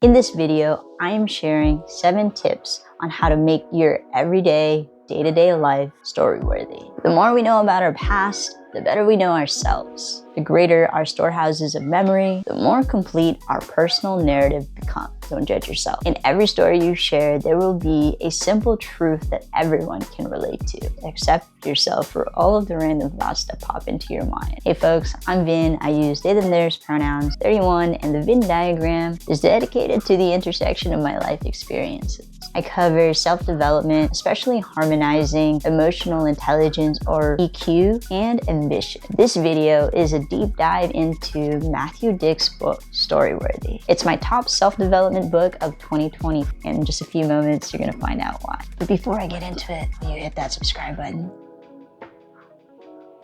In this video, I am sharing 7 tips on how to make your everyday, day-to-day life story-worthy. The more we know about our past, the better we know ourselves. The greater our storehouses of memory, the more complete our personal narrative becomes. Don't judge yourself. In every story you share, there will be a simple truth that everyone can relate to. Accept yourself for all of the random thoughts that pop into your mind. Hey folks, I'm Vin. I use they, them, theirs pronouns 31, and the Venn diagram is dedicated to the intersection of my life experiences. I cover self-development, especially harmonizing emotional intelligence or EQ and ambition. This video is a deep dive into Matthew Dick's book, Storyworthy. It's my top self-development book of 2020. In just a few moments, you're gonna find out why. But before I get into it, will you hit that subscribe button?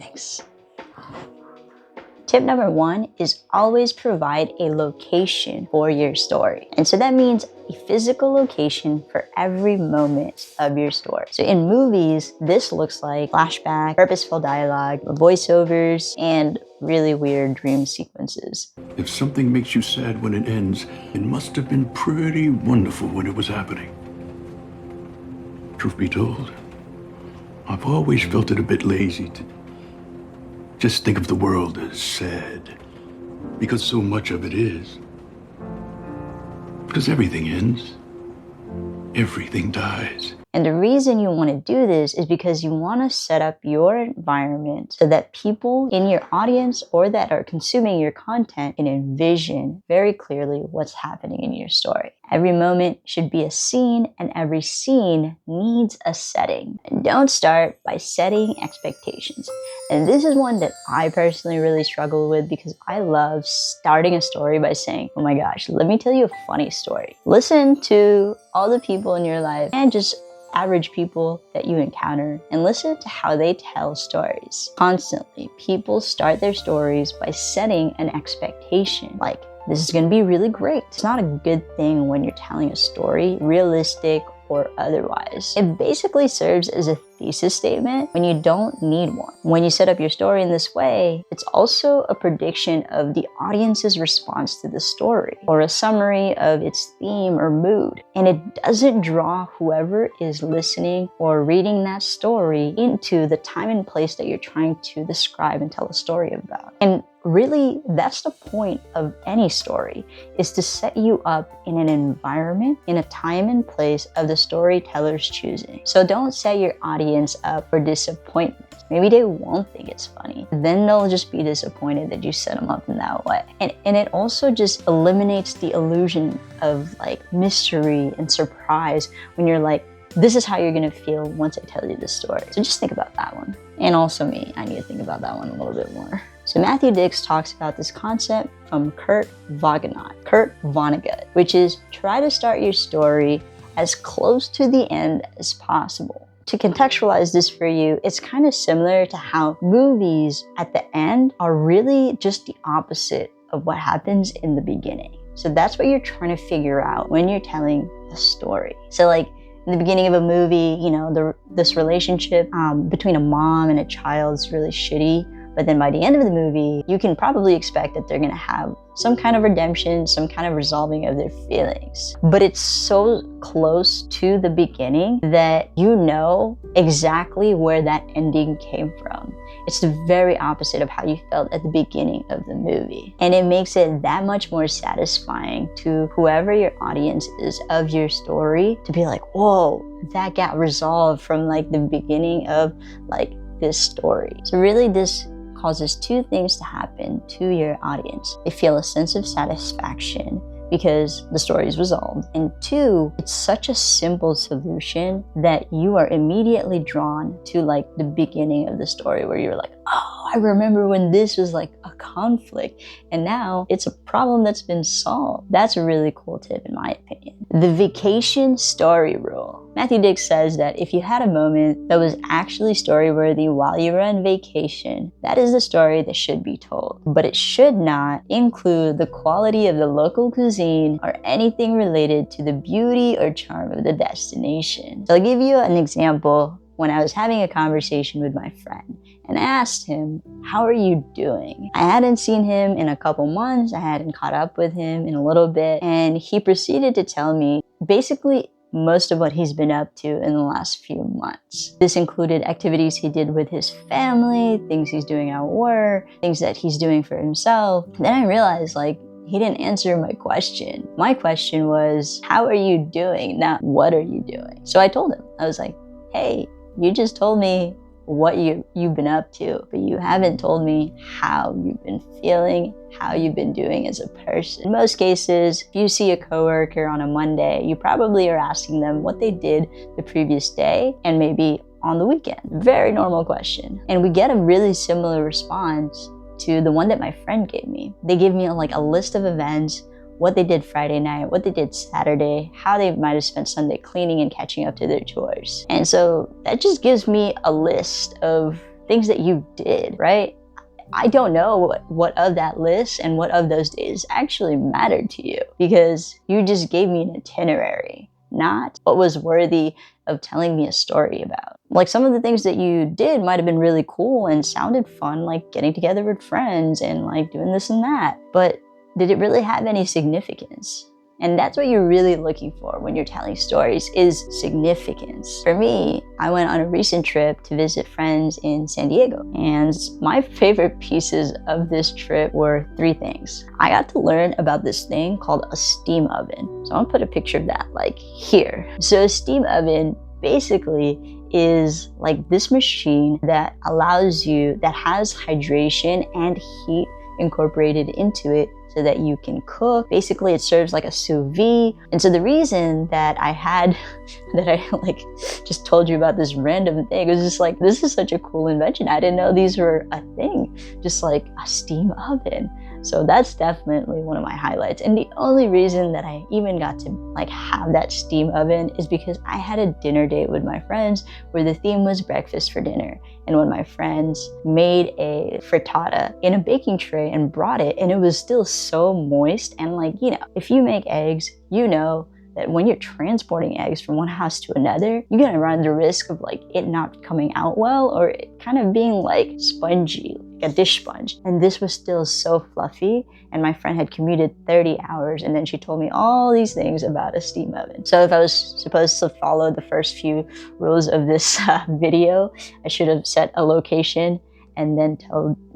Thanks. Tip number 1 is always provide a location for your story. And so that means a physical location for every moment of your story. So in movies, this looks like flashback, purposeful dialogue, voiceovers, and really weird dream sequences. If something makes you sad when it ends, it must have been pretty wonderful when it was happening. Truth be told, I've always felt it a bit lazy to just think of the world as sad, because so much of it is. Because everything ends, everything dies. And the reason you want to do this is because you want to set up your environment so that people in your audience or that are consuming your content can envision very clearly what's happening in your story. Every moment should be a scene, and every scene needs a setting. And don't start by setting expectations. And this is one that I personally really struggle with because I love starting a story by saying, oh my gosh, let me tell you a funny story. Listen to all the people in your life and just average people that you encounter and listen to how they tell stories. Constantly, people start their stories by setting an expectation like, this is going to be really great. It's not a good thing when you're telling a story, realistic or otherwise. It basically serves as a thesis statement when you don't need one. When you set up your story in this way, it's also a prediction of the audience's response to the story or a summary of its theme or mood. And it doesn't draw whoever is listening or reading that story into the time and place that you're trying to describe and tell a story about. And really, that's the point of any story, is to set you up in an environment, in a time and place of the storyteller's choosing. So don't set your audience up for disappointment. Maybe they won't think it's funny. Then they'll just be disappointed that you set them up in that way. And it also just eliminates the illusion of like mystery and surprise when you're like, this is how you're gonna feel once I tell you this story. So just think about that one. And also me, I need to think about that one a little bit more. So Matthew Dick talks about this concept from Kurt Vonnegut, which is try to start your story as close to the end as possible. To contextualize this for you, it's kind of similar to how movies at the end are really just the opposite of what happens in the beginning. So that's what you're trying to figure out when you're telling a story. So like in the beginning of a movie, you know, this relationship between a mom and a child is really shitty. But then by the end of the movie, you can probably expect that they're gonna have some kind of redemption, some kind of resolving of their feelings. But it's so close to the beginning that you know exactly where that ending came from. It's the very opposite of how you felt at the beginning of the movie. And it makes it that much more satisfying to whoever your audience is of your story to be like, whoa, that got resolved from like the beginning of like this story. So really this causes 2 things to happen to your audience. They feel a sense of satisfaction because the story is resolved. And 2, it's such a simple solution that you are immediately drawn to like the beginning of the story where you're like, oh, I remember when this was like a conflict and now it's a problem that's been solved. That's a really cool tip in my opinion. The vacation story rule. Matthew Dick says that if you had a moment that was actually story-worthy while you were on vacation, that is the story that should be told. But it should not include the quality of the local cuisine or anything related to the beauty or charm of the destination. So I'll give you an example when I was having a conversation with my friend. and asked him, "How are you doing?" I hadn't seen him in a couple months. I hadn't caught up with him in a little bit. And he proceeded to tell me basically most of what he's been up to in the last few months. This included activities he did with his family, things he's doing at work, things that he's doing for himself. And then I realized, like, he didn't answer my question. My question was, how are you doing? Not what are you doing? So I told him, I was like, hey, you just told me what you've been up to, but you haven't told me how you've been feeling, how you've been doing as a person. In most cases, if you see a coworker on a Monday, you probably are asking them what they did the previous day and maybe on the weekend. Very normal question. And we get a really similar response to the one that my friend gave me. They gave me like a list of events, what they did Friday night, what they did Saturday, how they might have spent Sunday cleaning and catching up to their chores. And so that just gives me a list of things that you did, right? I don't know what of that list and what of those days actually mattered to you, because you just gave me an itinerary, not what was worthy of telling me a story about. Like, some of the things that you did might have been really cool and sounded fun, like getting together with friends and like doing this and that, but did it really have any significance? And that's what you're really looking for when you're telling stories, is significance. For me, I went on a recent trip to visit friends in San Diego. And my favorite pieces of this trip were 3 things. I got to learn about this thing called a steam oven. So I'm gonna put a picture of that like here. So a steam oven basically is like this machine that allows you, that has hydration and heat incorporated into it, so that you can cook. Basically, it serves like a sous vide. And so the reason that I like just told you about this random thing was just like, this is such a cool invention. I didn't know these were a thing, just like a steam oven. So that's definitely one of my highlights. And the only reason that I even got to like have that steam oven is because I had a dinner date with my friends where the theme was breakfast for dinner. And when my friends made a frittata in a baking tray and brought it, and it was still so moist, and like, you know, if you make eggs, you know that when you're transporting eggs from one house to another, you're gonna run the risk of like it not coming out well, or it kind of being like spongy, like a dish sponge. And this was still so fluffy, and my friend had commuted 30 hours, and then she told me all these things about a steam oven. So if I was supposed to follow the first few rules of this video, I should have set a location and then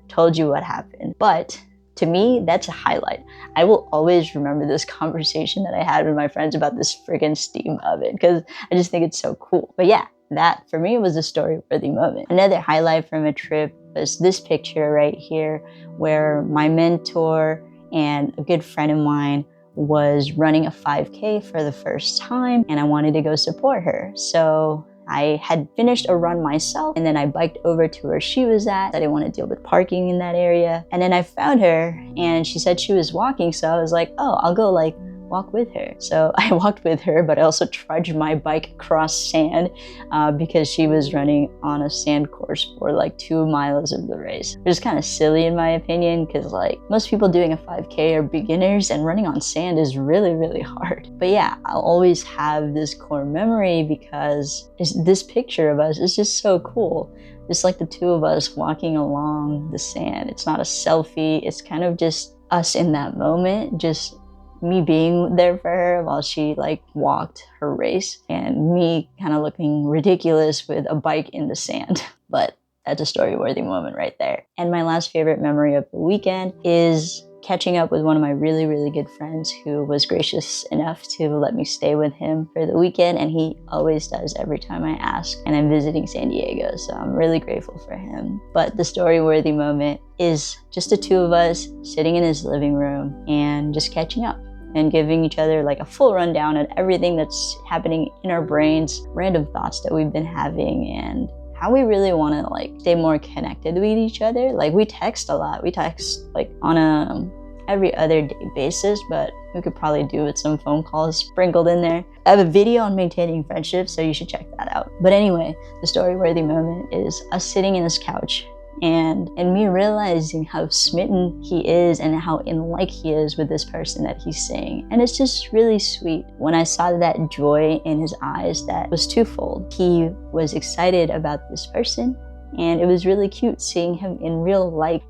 told you what happened. But to me, that's a highlight. I will always remember this conversation that I had with my friends about this friggin' steam oven, because I just think it's so cool. But yeah, that for me was a story-worthy moment. Another highlight from a trip was this picture right here, where my mentor and a good friend of mine was running a 5K for the first time, and I wanted to go support her. So I had finished a run myself, and then I biked over to where she was at. I didn't want to deal with parking in that area. And then I found her, and she said she was walking, so I was like, oh, I'll go like walk with her. So I walked with her, but I also trudged my bike across sand because she was running on a sand course for like 2 miles of the race. It was kind of silly in my opinion, because like most people doing a 5K are beginners, and running on sand is really, really hard. But yeah, I'll always have this core memory because this picture of us is just so cool. Just like the 2 of us walking along the sand. It's not a selfie, it's kind of just us in that moment, just me being there for her while she like walked her race, and me kind of looking ridiculous with a bike in the sand. But that's a story-worthy moment right there. And my last favorite memory of the weekend is catching up with one of my really, really good friends who was gracious enough to let me stay with him for the weekend, and he always does every time I ask, and I'm visiting San Diego, so I'm really grateful for him. But the story-worthy moment is just the 2 of us sitting in his living room and just catching up and giving each other like a full rundown on everything that's happening in our brains, random thoughts that we've been having, and how we really want to like stay more connected with each other. Like, we text a lot. We text like on a every other day basis, but we could probably do with some phone calls sprinkled in there. I have a video on maintaining friendships, so you should check that out. But anyway, the story-worthy moment is us sitting in this couch and me realizing how smitten he is and how in like he is with this person that he's seeing. And it's just really sweet. When I saw that joy in his eyes, that was twofold. He was excited about this person, And it was really cute seeing him in real life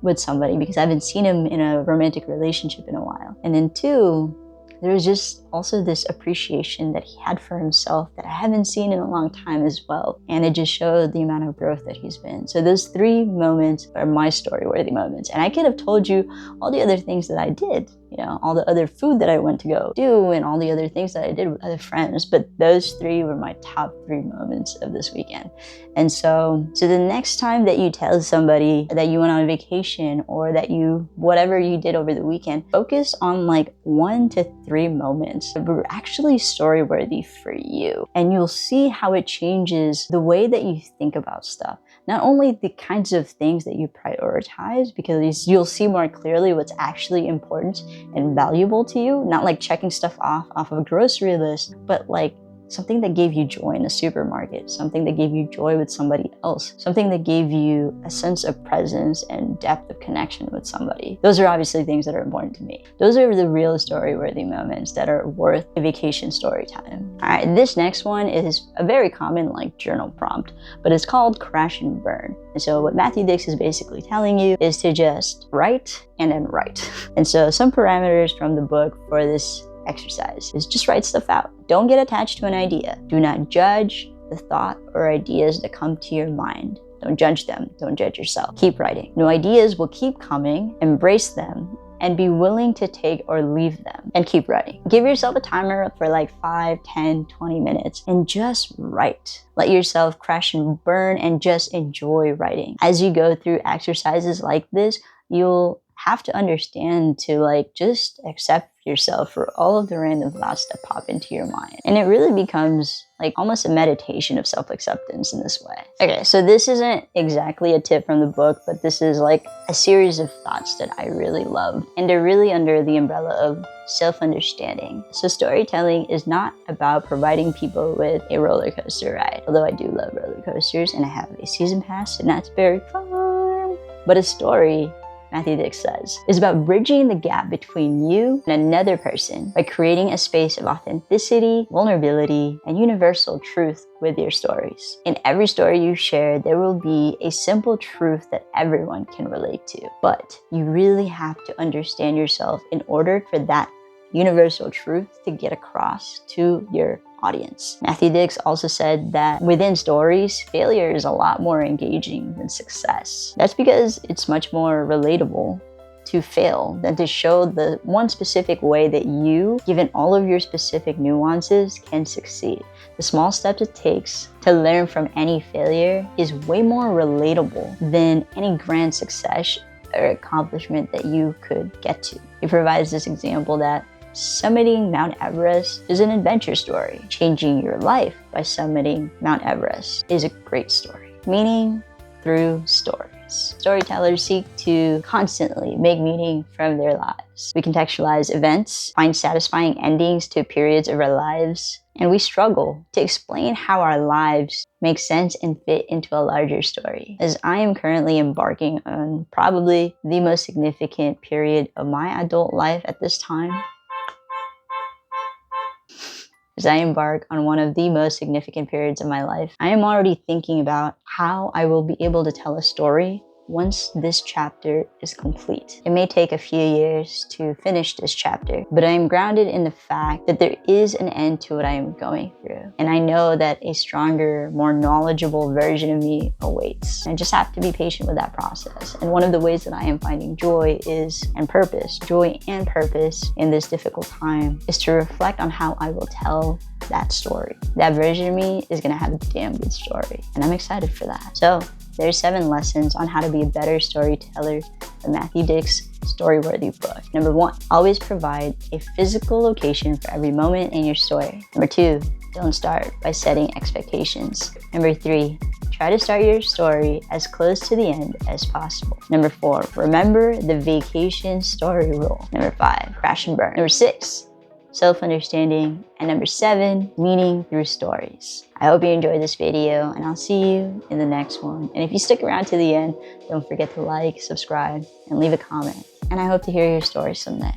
with somebody, because I haven't seen him in a romantic relationship in a while. And then 2, there was just also this appreciation that he had for himself that I haven't seen in a long time as well. And it just showed the amount of growth that he's been. So those 3 moments are my story-worthy moments. And I could have told you all the other things that I did, all the other food that I went to go do and all the other things that I did with other friends. But those 3 were my top 3 moments of this weekend. And so the next time that you tell somebody that you went on a vacation or that whatever you did over the weekend, focus on like 1 to 3 moments that were actually story-worthy for you. And you'll see how it changes the way that you think about stuff. Not only the kinds of things that you prioritize, because you'll see more clearly what's actually important and valuable to you, not like checking stuff off of a grocery list, but like something that gave you joy in a supermarket, something that gave you joy with somebody else, something that gave you a sense of presence and depth of connection with somebody. Those are obviously things that are important to me. Those are the real story-worthy moments that are worth a vacation story time. All right, this next one is a very common journal prompt, but it's called crash and burn. And so what Matthew Dix is basically telling you is to just write and then write. And so some parameters from the book for this exercise is just write stuff out. Don't get attached to an idea. Do not judge the thought or ideas that come to your mind. Don't judge them. Don't judge yourself. Keep writing. New ideas will keep coming. Embrace them and be willing to take or leave them, and keep writing. Give yourself a timer for 5, 10, 20 minutes and just write. Let yourself crash and burn and just enjoy writing. As you go through exercises like this, you'll have to understand to just accept yourself for all of the random thoughts that pop into your mind. And it really becomes almost a meditation of self-acceptance in this way. Okay, so this isn't exactly a tip from the book, but this is a series of thoughts that I really love. And they're really under the umbrella of self-understanding. So storytelling is not about providing people with a roller coaster ride, although I do love roller coasters and I have a season pass and that's very fun. But a story, Matthew Dix says, is about bridging the gap between you and another person by creating a space of authenticity, vulnerability, and universal truth with your stories. In every story you share, there will be a simple truth that everyone can relate to. But you really have to understand yourself in order for that universal truth to get across to your audience. Matthew Dix also said that within stories, failure is a lot more engaging than success. That's because it's much more relatable to fail than to show the one specific way that you, given all of your specific nuances, can succeed. The small steps it takes to learn from any failure is way more relatable than any grand success or accomplishment that you could get to. He provides this example that summiting Mount Everest is an adventure story. Changing your life by summiting Mount Everest is a great story. Meaning through stories. Storytellers seek to constantly make meaning from their lives. We contextualize events, find satisfying endings to periods of our lives, and we struggle to explain how our lives make sense and fit into a larger story. As I am currently embarking on probably the most significant period of my adult life at this time, as I embark on one of the most significant periods of my life, I am already thinking about how I will be able to tell a story once this chapter is complete. It may take a few years to finish this chapter, but I am grounded in the fact that there is an end to what I am going through. And I know that a stronger, more knowledgeable version of me awaits. I just have to be patient with that process. And one of the ways that I am finding joy and purpose in this difficult time is to reflect on how I will tell that story. That version of me is gonna have a damn good story. And I'm excited for that. So there's 7 lessons on how to be a better storyteller, the Matthew Dix Storyworthy book. Number 1, always provide a physical location for every moment in your story. Number 2, don't start by setting expectations. Number 3, try to start your story as close to the end as possible. Number 4, remember the vacation story rule. Number 5, crash and burn. Number 6, self-understanding. And number 7, meaning through stories. I hope you enjoyed this video and I'll see you in the next one. And if you stick around to the end, don't forget to like, subscribe, and leave a comment. And I hope to hear your story someday.